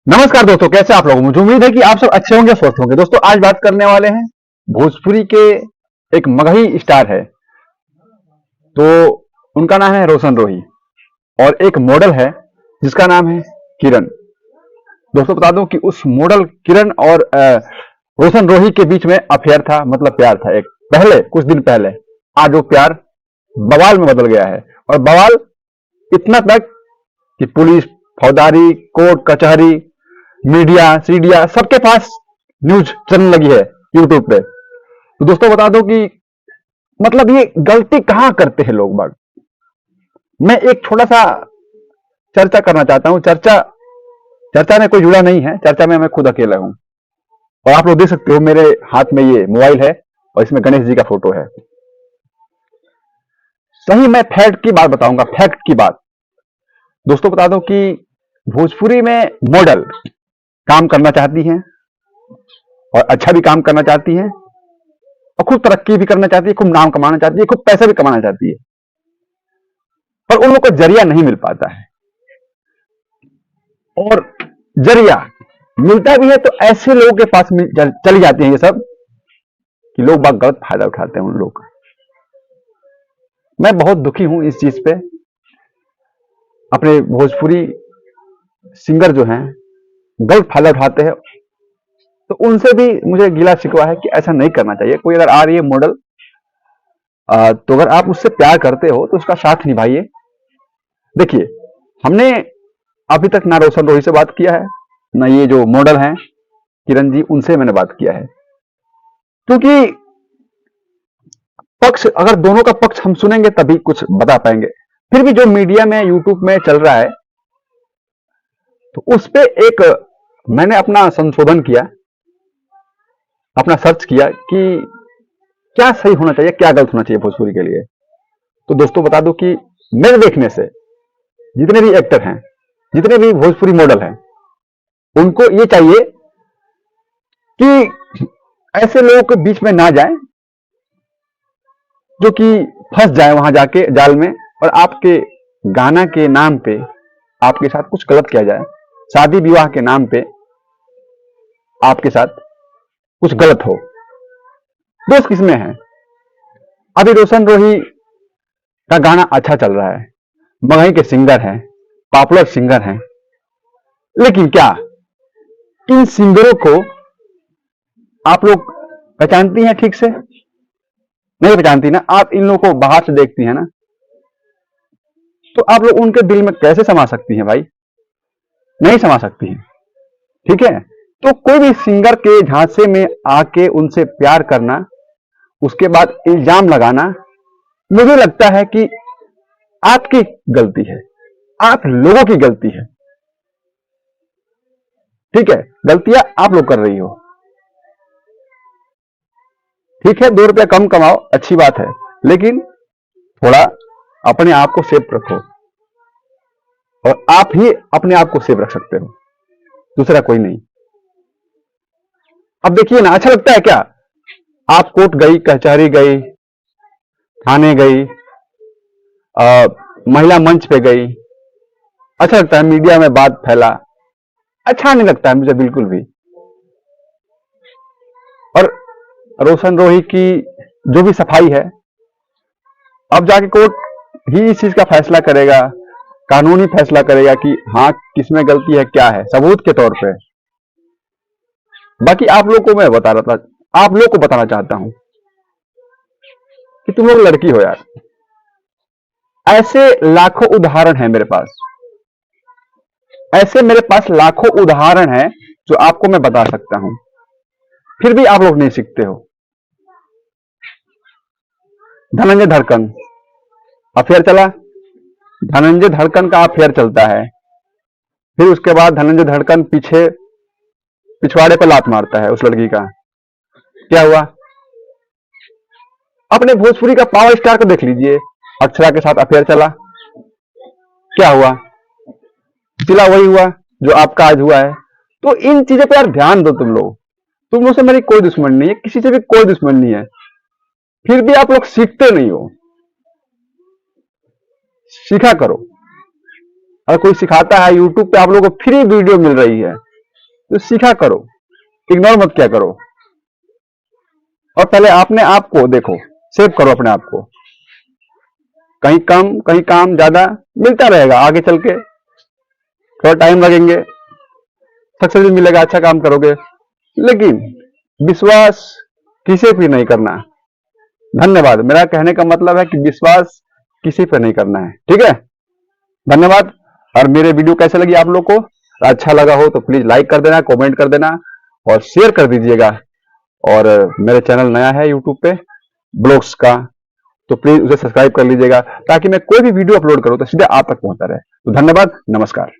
नमस्कार दोस्तों, कैसे आप लोग। मुझे उम्मीद है कि आप सब अच्छे होंगे, स्वस्थ होंगे। दोस्तों, आज बात करने वाले हैं भोजपुरी के एक मगही स्टार है, तो उनका नाम है रोशन रोही, और एक मॉडल है जिसका नाम है किरण। दोस्तों, बता दूं कि उस मॉडल किरण और रोशन रोही के बीच में अफेयर था, मतलब प्यार था एक, पहले कुछ दिन पहले। आज वो प्यार बवाल में बदल गया है, और बवाल इतना तक कि पुलिस, फौजदारी, कोर्ट कचहरी, मीडिया सीडिया सबके पास न्यूज चलने लगी है यूट्यूब पे। तो दोस्तों, बता दो कि मतलब ये गलती कहां करते हैं लोग बाग। मैं एक छोटा सा चर्चा करना चाहता हूं। चर्चा चर्चा में कोई जुड़ा नहीं है, चर्चा में मैं खुद अकेला हूं। और आप लोग देख सकते हो मेरे हाथ में ये मोबाइल है, और इसमें गणेश जी का फोटो है। सही मैं फैक्ट की बात बताऊंगा, फैक्ट की बात। दोस्तों, बता दो कि भोजपुरी में मॉडल काम करना चाहती हैं, और अच्छा भी काम करना चाहती हैं, और खूब तरक्की भी करना चाहती है, खूब नाम कमाना चाहती है, खूब पैसा भी कमाना चाहती है, पर उन लोग को जरिया नहीं मिल पाता है। और जरिया मिलता भी है तो ऐसे लोगों के पास चली जाती है ये सब, कि लोग बात गलत फायदा उठाते हैं उन लोग का। मैं बहुत दुखी हूं इस चीज पे। अपने भोजपुरी सिंगर जो हैं गलत फायदा उठाते हैं, तो उनसे भी मुझे गिला शिकवा है कि ऐसा नहीं करना चाहिए। कोई अगर आ रही है मॉडल, तो अगर आप उससे प्यार करते हो तो उसका साथ निभाइए। देखिए, हमने अभी तक ना रोशन रोही से बात किया है, ना ये जो मॉडल हैं किरण जी, उनसे मैंने बात किया है, क्योंकि पक्ष, अगर दोनों का पक्ष हम सुनेंगे तभी कुछ बता पाएंगे। फिर भी जो मीडिया में यूट्यूब में चल रहा है, तो उस पे एक मैंने अपना संशोधन किया, अपना सर्च किया कि क्या सही होना चाहिए, क्या गलत होना चाहिए भोजपुरी के लिए। तो दोस्तों, बता दूं कि मेरे देखने से जितने भी एक्टर हैं, जितने भी भोजपुरी मॉडल हैं, उनको ये चाहिए कि ऐसे लोगों के बीच में ना जाएं जो कि फंस जाए वहां जाके जाल में, और आपके गाना के नाम पे आपके साथ कुछ गलत किया जाए, शादी विवाह के नाम पे आपके साथ कुछ गलत हो। दोस्त किसमें है? अभी रोशन रोही का गाना अच्छा चल रहा है, मगही के सिंगर हैं, पॉपुलर सिंगर हैं, लेकिन क्या इन सिंगरों को आप लोग पहचानती हैं ठीक से? नहीं पहचानती ना। आप इन लोगों को बाहर से देखती हैं ना, तो आप लोग उनके दिल में कैसे समा सकती हैं भाई? नहीं समा सकती हैं, ठीक है। तो कोई भी सिंगर के झांसे में आके उनसे प्यार करना, उसके बाद इल्जाम लगाना, मुझे लगता है कि आपकी गलती है, आप लोगों की गलती है, ठीक है। गलतियां आप लोग कर रही हो, ठीक है। 2 रुपया कम कमाओ, अच्छी बात है, लेकिन थोड़ा अपने आप को सेफ रखो, और आप ही अपने आप को सेफ रख सकते हो, दूसरा कोई नहीं। अब देखिए ना, अच्छा लगता है क्या? आप कोर्ट गई, कचहरी गई, थाने गई, महिला मंच पे गई, अच्छा लगता है? मीडिया में बात फैला, अच्छा नहीं लगता है मुझे बिल्कुल भी। और रोशन रोही की जो भी सफाई है, अब जाके कोर्ट ही इस चीज का फैसला करेगा, कानूनी फैसला करेगा कि हाँ किसमें गलती है, क्या है, सबूत के तौर पे। बाकी आप लोग को मैं बता रहा था, आप लोग को बताना चाहता हूं कि तुम लोग लड़की हो यार। ऐसे लाखों उदाहरण हैं मेरे पास, ऐसे मेरे पास लाखों उदाहरण हैं जो आपको मैं बता सकता हूं, फिर भी आप लोग नहीं सीखते हो। धनंजय धड़कन अफेयर चला, धनंजय धड़कन का अफेयर चलता है, फिर उसके बाद धनंजय धड़कन पीछे पिछवाड़े पर लात मारता है उस लड़की का। क्या हुआ? अपने भोजपुरी का पावर स्टार को देख लीजिए, अक्षरा के साथ अफेयर चला, क्या हुआ? सिला वही हुआ जो आपका आज हुआ है। तो इन चीजों पर यार ध्यान दो तुम लोग से मेरी कोई दुश्मन नहीं है, किसी से भी कोई दुश्मन नहीं है, फिर भी आप लोग सीखते नहीं हो। सीखा करो। अगर कोई सिखाता है, यूट्यूब पे आप लोगों को फ्री वीडियो मिल रही है, तो सीखा करो, इग्नोर मत किया करो। और पहले अपने आप को देखो, सेव करो अपने आप को। कहीं कम कहीं काम ज्यादा मिलता रहेगा, आगे चल के थोड़ा टाइम लगेंगे, सक्सेस भी मिलेगा, अच्छा काम करोगे, लेकिन विश्वास किसी पे नहीं करना। धन्यवाद। मेरा कहने का मतलब है कि विश्वास किसी पे नहीं करना है, ठीक है। धन्यवाद। और मेरे वीडियो कैसे लगी आप लोग को? अच्छा लगा हो तो प्लीज लाइक कर देना, कमेंट कर देना और शेयर कर दीजिएगा। और मेरे चैनल नया है यूट्यूब पे ब्लॉग्स का, तो प्लीज उसे सब्सक्राइब कर लीजिएगा ताकि मैं कोई भी वीडियो अपलोड करूं तो सीधे आप तक पहुंचता रहे। तो धन्यवाद, नमस्कार।